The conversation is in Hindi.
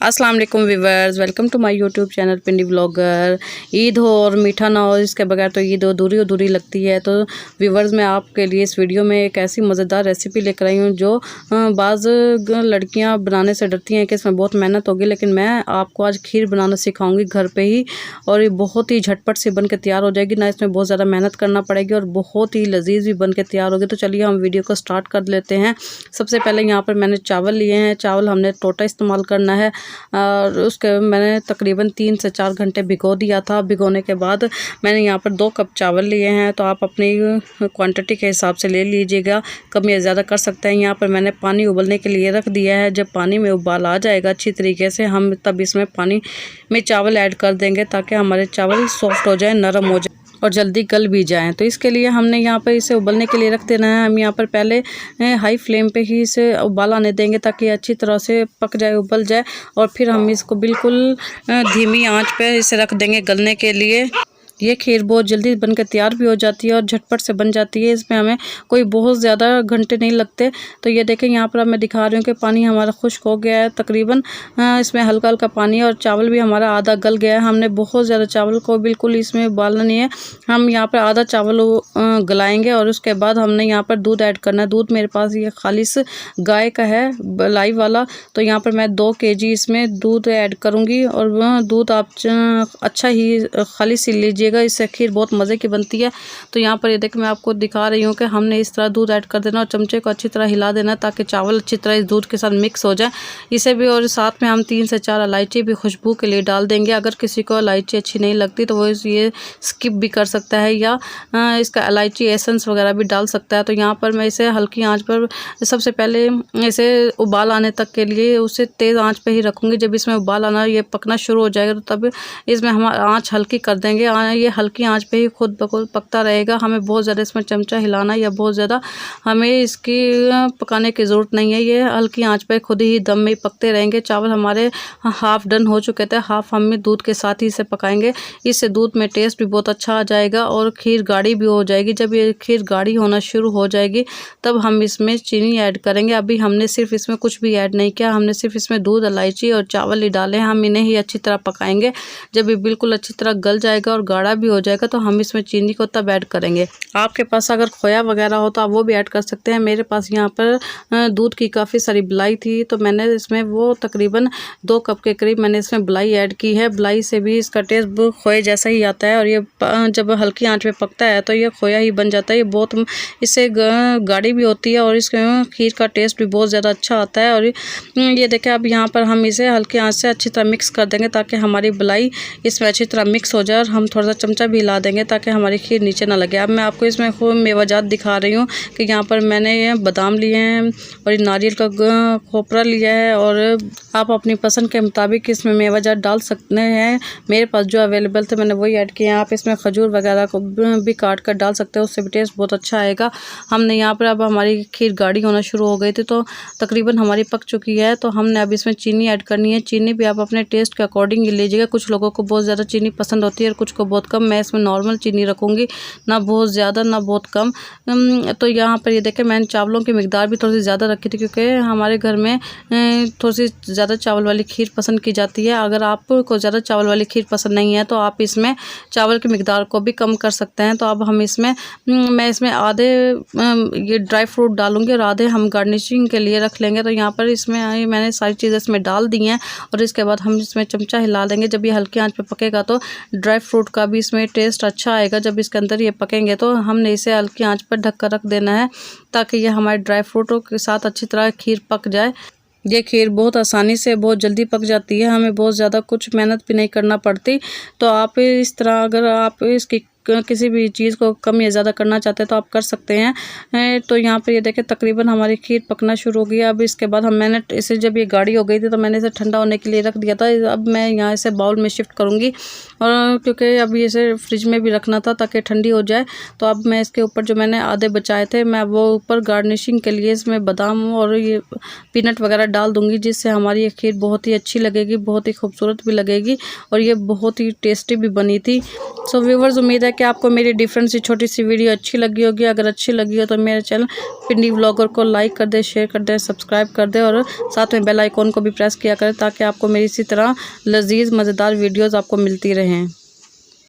अस्सलाम वालेकुम viewers, welcome to my YouTube channel Pindi vlogger. Eid हो और मीठा ना हो, इसके बगैर तो ईद अधूरी लगती है। तो व्यूअर्स, मैं आपके लिए इस वीडियो में एक ऐसी मज़ेदार रेसिपी लेकर आई हूँ जो बाज़ लड़कियाँ बनाने से डरती हैं कि इसमें बहुत मेहनत होगी, लेकिन मैं आपको आज खीर बनाना सिखाऊंगी घर पे ही। और ये बहुत ही झटपट से बन के तैयार हो जाएगी, ना इसमें बहुत ज़्यादा मेहनत करना पड़ेगी और बहुत ही लजीज भी बन के तैयार होगी। तो चलिए हम वीडियो को स्टार्ट कर लेते हैं। सबसे पहले यहाँ पर मैंने चावल लिए हैं। चावल हमने टोटा इस्तेमाल करना है और उसके मैंने तकरीबन 3 से 4 घंटे भिगो दिया था। भिगोने के बाद मैंने यहाँ पर 2 कप चावल लिए हैं, तो आप अपनी क्वांटिटी के हिसाब से ले लीजिएगा, कम या ज़्यादा कर सकते हैं। यहाँ पर मैंने पानी उबलने के लिए रख दिया है। जब पानी में उबाल आ जाएगा अच्छी तरीके से, हम तब इसमें पानी में चावल ऐड कर देंगे ताकि हमारे चावल सॉफ्ट हो जाए, नरम हो जाए और जल्दी गल भी जाएँ। तो इसके लिए हमने यहाँ पर इसे उबलने के लिए रख देना है। हम यहाँ पर पहले हाई फ्लेम पे ही इसे उबाल आने देंगे ताकि अच्छी तरह से पक जाए, उबल जाए, और फिर हम इसको बिल्कुल धीमी आंच पे इसे रख देंगे गलने के लिए। ये खीर बहुत जल्दी बनकर तैयार भी हो जाती है और झटपट से बन जाती है। इसमें हमें कोई बहुत ज़्यादा घंटे नहीं लगते। तो ये देखें, यहाँ पर मैं दिखा रही हूँ कि पानी हमारा खुश्क हो गया है तकरीबन। इसमें हल्का हल्का पानी है और चावल भी हमारा आधा गल गया है। हमने बहुत ज़्यादा चावल को बिल्कुल इसमें उबालना नहीं है। हम यहाँ पर आधा चावल गलाएंगे और उसके बाद हमने यहाँ पर दूध ऐड करना है। दूध मेरे पास ये खालिस गाय का है, लाइव वाला। तो यहाँ पर मैं 2 kg इसमें दूध ऐड करूँगी और वह दूध आप अच्छा ही खालिस ही लीजिए, इससे खीर बहुत मज़े की बनती है। तो यहाँ पर ये देख मैं आपको दिखा रही हूँ कि हमने इस तरह दूध ऐड कर देना और चमचे को अच्छी तरह हिला देना ताकि चावल अच्छी तरह इस दूध के साथ मिक्स हो जाए। इसे भी, और साथ में हम 3 से 4 इलायची भी खुशबू के लिए डाल देंगे। अगर किसी को इलायची अच्छी नहीं लगती तो वो ये स्किप भी कर सकता है या इसका इलायची एसेंस वगैरह भी डाल सकता है। तो यहाँ पर मैं इसे हल्की आँच पर सबसे पहले इसे उबाल आने तक के लिए उसे तेज़ आँच पर ही रखूँगी। जब इसमें उबाल आना, ये पकना शुरू हो जाएगा, तो तब इसमें हम आँच हल्की कर देंगे। ये हल्की आंच पे ही खुद ब खुद पकता रहेगा। हमें बहुत ज़्यादा इसमें चमचा हिलाना या बहुत ज़्यादा हमें इसकी पकाने की ज़रूरत नहीं है। ये हल्की आंच पे खुद ही दम में पकते रहेंगे। चावल हमारे हाफ़ डन हो चुके थे, हाफ़ हम दूध के साथ ही इसे पकाएंगे। इससे दूध में टेस्ट भी बहुत अच्छा आ जाएगा और खीर गाढ़ी भी हो जाएगी। जब ये खीर गाढ़ी होना शुरू हो जाएगी तब हम इसमें चीनी ऐड करेंगे। अभी हमने सिर्फ इसमें कुछ भी ऐड नहीं किया, हमने सिर्फ इसमें दूध, इलायची और चावल ही डाले। हम इन्हें ही अच्छी तरह पकाएंगे। जब ये बिल्कुल अच्छी तरह गल जाएगा और गाढ़ा भी हो जाएगा तो हम इसमें चीनी को तब ऐड करेंगे। आपके पास अगर खोया वगैरह हो तो आप वो भी ऐड कर सकते हैं। मेरे पास यहाँ पर दूध की काफ़ी सारी मलाई थी, तो मैंने इसमें वो तकरीबन 2 कप के करीब मैंने इसमें मलाई ऐड की है। मलाई से भी इसका टेस्ट खोए जैसा ही आता है और ये जब हल्की आंच पे पकता है तो ये खोया ही बन जाता है। ये बहुत इससे गाढ़ी भी होती है और इसके खीर का टेस्ट भी बहुत ज़्यादा अच्छा आता है। और ये देखें, अब यहाँ पर हम इसे हल्की आंच से अच्छी तरह मिक्स कर देंगे ताकि हमारी मलाई इसमें अच्छी तरह मिक्स हो जाए, और हम थोड़ा सा चमचा भी हिला देंगे ताकि हमारी खीर नीचे ना लगे। अब मैं आपको इसमें खूब मेवाजात दिखा रही हूँ कि यहाँ पर मैंने ये बादाम लिए हैं और ये नारियल का खोपरा लिया है, और आप अपनी पसंद के मुताबिक इसमें मेवाजात डाल सकते हैं। मेरे पास जो अवेलेबल थे मैंने वही ऐड किए हैं। आप इसमें खजूर वगैरह को भी काट कर डाल सकते हैं, उससे भी टेस्ट बहुत अच्छा आएगा। हमने यहाँ पर, अब हमारी खीर गाढ़ी होना शुरू हो गई थी तो तकरीबन हमारी पक चुकी है। तो हमने अब इसमें चीनी ऐड करनी है। चीनी भी आप अपने टेस्ट के अकॉर्डिंग ही लीजिएगा। कुछ लोगों को बहुत ज़्यादा चीनी पसंद होती है और कुछ को बहुत कम। मैं इसमें नॉर्मल चीनी रखूँगी, ना बहुत ज़्यादा ना बहुत कम। तो यहाँ पर ये देखें, मैंने चावलों की मिकदार भी थोड़ी सी ज़्यादा रखी थी क्योंकि हमारे घर में थोड़ी सी ज़्यादा चावल वाली खीर पसंद की जाती है। अगर आपको ज़्यादा चावल वाली खीर पसंद नहीं है तो आप इसमें चावल की मिकदार को भी कम कर सकते हैं। तो अब हम इसमें मैं इसमें आधे ये ड्राई फ्रूट डालूँगी और आधे हम गार्निशिंग के लिए रख लेंगे। तो यहाँ पर इसमें मैंने सारी चीज़ें इसमें डाल दी हैं और इसके बाद हम इसमें चमचा हिला देंगे। जब ये हल्की आंच पे पकेगा तो ड्राई फ्रूट का भी इसमें टेस्ट अच्छा आएगा। जब इसके अंदर ये पकेंगे तो हमने इसे हल्की आंच पर ढक कर रख देना है ताकि ये हमारे ड्राई फ्रूटों के साथ अच्छी तरह खीर पक जाए। ये खीर बहुत आसानी से बहुत जल्दी पक जाती है, हमें बहुत ज़्यादा कुछ मेहनत भी नहीं करना पड़ती। तो आप इस तरह, अगर आप इसकी किसी भी चीज़ को कम या ज़्यादा करना चाहते हैं तो आप कर सकते हैं। तो यहाँ पर ये देखें, तकरीबन हमारी खीर पकना शुरू हो गया। अब इसके बाद मैंने इसे, जब ये गाढ़ी हो गई थी तो मैंने इसे ठंडा होने के लिए रख दिया था। अब मैं यहाँ इसे बाउल में शिफ्ट करूँगी, और क्योंकि अब इसे फ्रिज में भी रखना था ताकि ठंडी हो जाए। तो अब मैं इसके ऊपर जो मैंने आधे बचाए थे, मैं वो ऊपर गार्निशिंग के लिए इसमें बादाम और ये पीनट वगैरह डाल दूँगी, जिससे हमारी ये खीर बहुत ही अच्छी लगेगी, बहुत ही खूबसूरत भी लगेगी और ये बहुत ही टेस्टी भी बनी थी। सो व्यूअर्स, उम्मीद है कि आपको मेरी डिफरेंट सी छोटी सी वीडियो अच्छी लगी होगी। अगर अच्छी लगी हो तो मेरे चैनल पिंडी व्लॉगर को लाइक कर दे, शेयर कर दे, सब्सक्राइब कर दे और साथ में बेल आइकॉन को भी प्रेस किया करें ताकि आपको मेरी इसी तरह लजीज मज़ेदार वीडियोज़ आपको मिलती रहें।